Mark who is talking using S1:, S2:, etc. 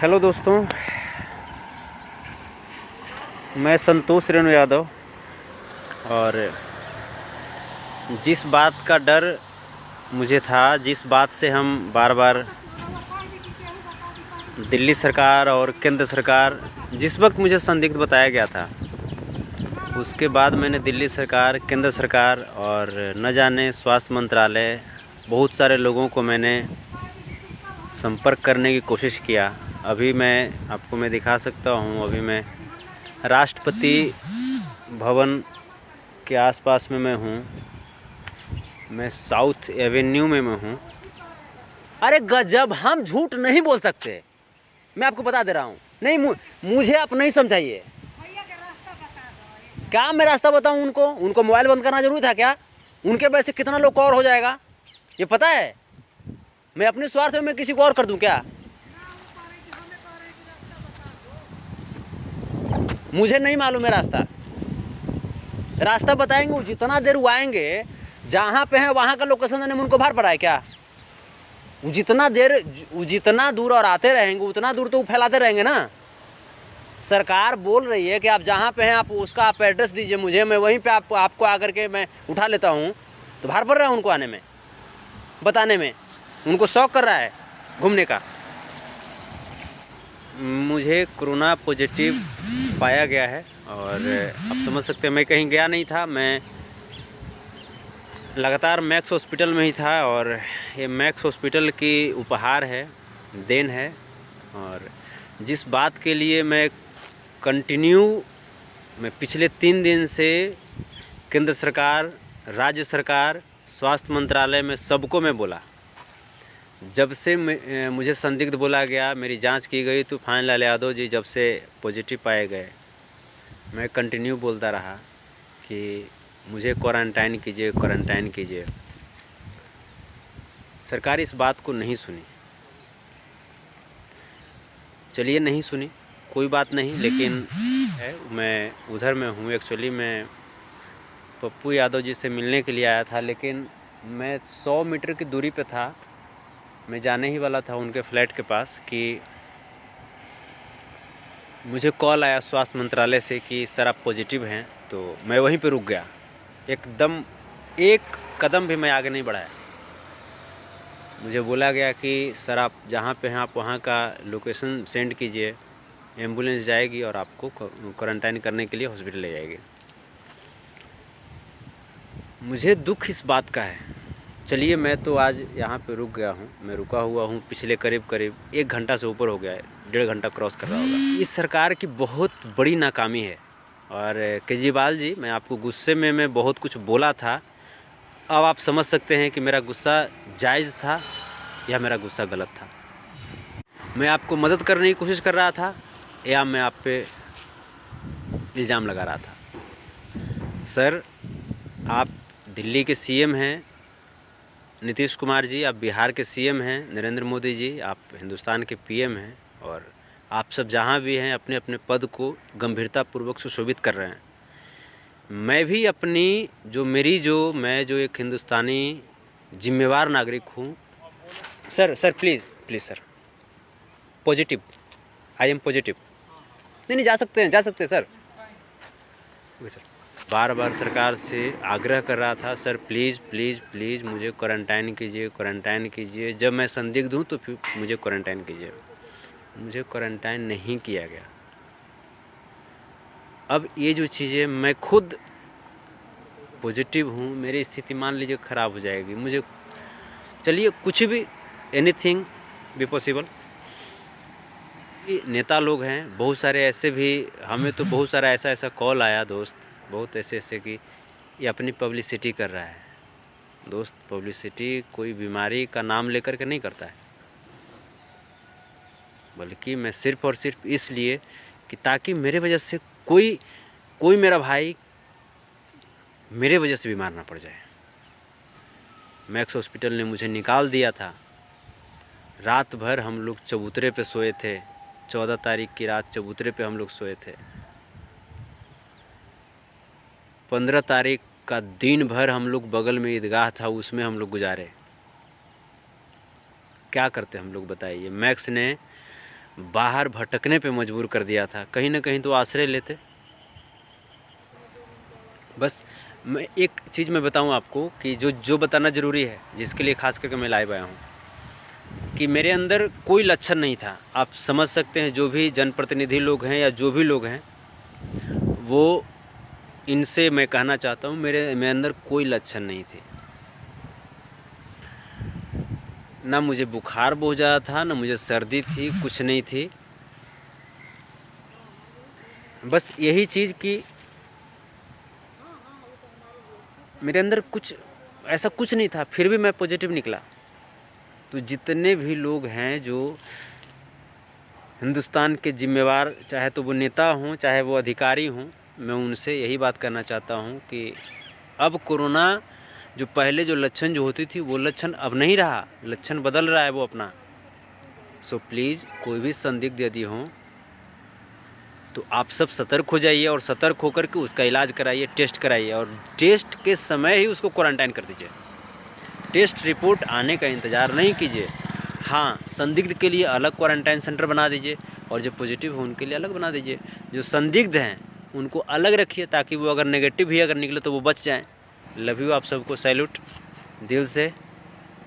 S1: Hello दोस्तों, मैं संतोष रेणु यादव। और जिस बात का डर मुझे था, जिस बात से हम बार बार दिल्ली सरकार और केंद्र सरकार, जिस वक्त मुझे संदिग्ध बताया गया था, उसके बाद मैंने दिल्ली सरकार, केंद्र सरकार और न जाने स्वास्थ्य मंत्रालय, बहुत सारे लोगों को मैंने संपर्क करने की कोशिश किया। अभी मैं दिखा सकता हूँ, अभी मैं राष्ट्रपति भवन के आसपास में मैं हूँ। मैं साउथ एवेन्यू में मैं हूँ। अरे गजब, हम झूठ नहीं बोल सकते, मैं आपको बता दे रहा हूँ। नहीं, मुझे आप नहीं समझाइए। क्या मैं रास्ता बताऊँ उनको मोबाइल बंद करना जरूरी था क्या? उनके वजह से कितना लोग को और हो जाएगा, ये पता है? मैं अपने स्वार्थ में मैं किसी को और कर दूं क्या? मुझे नहीं मालूम है रास्ता बताएंगे वो, जितना देर वो आएंगे, जहाँ पे है वहाँ का लोकेशन देने में उनको भार पड़ा है क्या? वो जितना दूर और आते रहेंगे उतना दूर तो वो फैलाते रहेंगे ना। सरकार बोल रही है कि आप जहाँ पे हैं आप एड्रेस दीजिए मुझे, मैं वहीं पे आपको आकर के मैं उठा लेता हूँ। तो भार पड़ रहा है उनको आने में, बताने में। उनको शौक कर रहा है घूमने का। मुझे कोरोना पॉजिटिव पाया गया है और आप समझ सकते हैं, मैं कहीं गया नहीं था। मैं लगातार मैक्स हॉस्पिटल में ही था और ये मैक्स हॉस्पिटल की उपहार है, देन है। और जिस बात के लिए मैं पिछले 3 दिन से केंद्र सरकार, राज्य सरकार, स्वास्थ्य मंत्रालय में सबको मैं बोला। जब से मुझे संदिग्ध बोला गया, मेरी जांच की गई, तूफान लाल यादव जी जब से पॉजिटिव पाए गए, मैं कंटिन्यू बोलता रहा कि मुझे क्वारंटाइन कीजिए। सरकार इस बात को नहीं सुनी। चलिए, नहीं सुनी, कोई बात नहीं। लेकिन मैं उधर में हूँ। एक्चुअली मैं पप्पू यादव जी से मिलने के लिए आया था, लेकिन मैं 100 मीटर की दूरी पे था। मैं जाने ही वाला था उनके फ्लैट के पास कि मुझे कॉल आया स्वास्थ्य मंत्रालय से कि सर आप पॉजिटिव हैं। तो मैं वहीं पे रुक गया, एकदम एक कदम भी मैं आगे नहीं बढ़ाया। मुझे बोला गया कि सर आप जहाँ पे हैं आप वहाँ का लोकेशन सेंड कीजिए, एम्बुलेंस जाएगी और आपको क्वारंटाइन करने के लिए हॉस्पिटल ले जाएगी। मुझे दुख इस बात का है। चलिए, मैं तो आज यहाँ पे रुक गया हूँ। मैं रुका हुआ हूँ पिछले करीब 1 घंटा से ऊपर हो गया है, 1.5 घंटा क्रॉस कर रहा होगा। इस सरकार की बहुत बड़ी नाकामी है। और केजरीवाल जी, मैं आपको गुस्से में मैं बहुत कुछ बोला था। अब आप समझ सकते हैं कि मेरा गुस्सा जायज़ था या मेरा गुस्सा गलत था। मैं आपको मदद करने की कोशिश कर रहा था या मैं आप पे इल्ज़ाम लगा रहा था? सर, आप दिल्ली के सीएम हैं नीतीश कुमार जी, आप बिहार के सीएम हैं नरेंद्र मोदी जी, आप हिंदुस्तान के पीएम हैं और आप सब जहाँ भी हैं अपने अपने पद को गंभीरतापूर्वक सुशोभित कर रहे हैं। मैं भी मैं जो एक हिंदुस्तानी जिम्मेवार नागरिक हूँ। Sir please sir, positive, I am positive. नहीं, जा सकते हैं सर। Okay sir. बार बार सरकार से आग्रह कर रहा था, सर प्लीज़ मुझे क्वारंटाइन कीजिए। जब मैं संदिग्ध हूँ तो फिर मुझे क्वारंटाइन कीजिए। मुझे क्वारंटाइन नहीं किया गया। अब ये जो चीज़ें, मैं खुद पॉजिटिव हूँ, मेरी स्थिति मान लीजिए ख़राब हो जाएगी। मुझे, चलिए, कुछ भी, एनीथिंग भी पॉसिबल। नेता लोग हैं बहुत सारे ऐसे भी, हमें तो बहुत सारा ऐसा कॉल आया दोस्त, बहुत ऐसे कि ये अपनी पब्लिसिटी कर रहा है। दोस्त, पब्लिसिटी कोई बीमारी का नाम लेकर के नहीं करता है, बल्कि मैं सिर्फ़ और सिर्फ इसलिए कि ताकि मेरे वजह से कोई मेरा भाई मेरे वजह से बीमार ना पड़ जाए। मैक्स हॉस्पिटल ने मुझे निकाल दिया था। रात भर हम लोग चबूतरे पे सोए थे। 14 तारीख की रात चबूतरे पे हम लोग सोए थे। 15 तारीख का दिन भर हम लोग, बगल में ईदगाह था, उसमें हम लोग गुजारे। क्या करते हम लोग बताइए। मैक्स ने बाहर भटकने पे मजबूर कर दिया था, कहीं ना कहीं तो आश्रय लेते। बस मैं एक चीज़ मैं बताऊं आपको कि जो बताना ज़रूरी है, जिसके लिए खास करके मैं लाइव आया हूं, कि मेरे अंदर कोई लक्षण नहीं था। आप समझ सकते हैं, जो भी जनप्रतिनिधि लोग हैं या जो भी लोग हैं, वो इनसे मैं कहना चाहता हूँ मेरे अंदर कोई लक्षण नहीं थे। ना मुझे बुखार बहुत ज़्यादा था, ना मुझे सर्दी थी, कुछ नहीं थी। बस यही चीज़ कि मेरे अंदर कुछ ऐसा कुछ नहीं था, फिर भी मैं पॉजिटिव निकला। तो जितने भी लोग हैं जो हिंदुस्तान के जिम्मेवार, चाहे तो वो नेता हों चाहे वो अधिकारी हों, मैं उनसे यही बात करना चाहता हूं कि अब कोरोना जो पहले जो लक्षण जो होती थी वो लक्षण अब नहीं रहा, लक्षण बदल रहा है वो अपना। सो प्लीज़ कोई भी संदिग्ध यदि हों तो आप सब सतर्क हो जाइए और सतर्क होकर के उसका इलाज कराइए, टेस्ट कराइए, और टेस्ट के समय ही उसको क्वारंटाइन कर दीजिए। टेस्ट रिपोर्ट आने का इंतज़ार नहीं कीजिए। हाँ, संदिग्ध के लिए अलग क्वारंटाइन सेंटर बना दीजिए और जो पॉजिटिव हो उनके लिए अलग बना दीजिए। जो संदिग्ध हैं उनको अलग रखिए ताकि वो अगर नेगेटिव भी अगर निकले तो वो बच जाएं। लव यू, आप सबको सैल्यूट दिल से।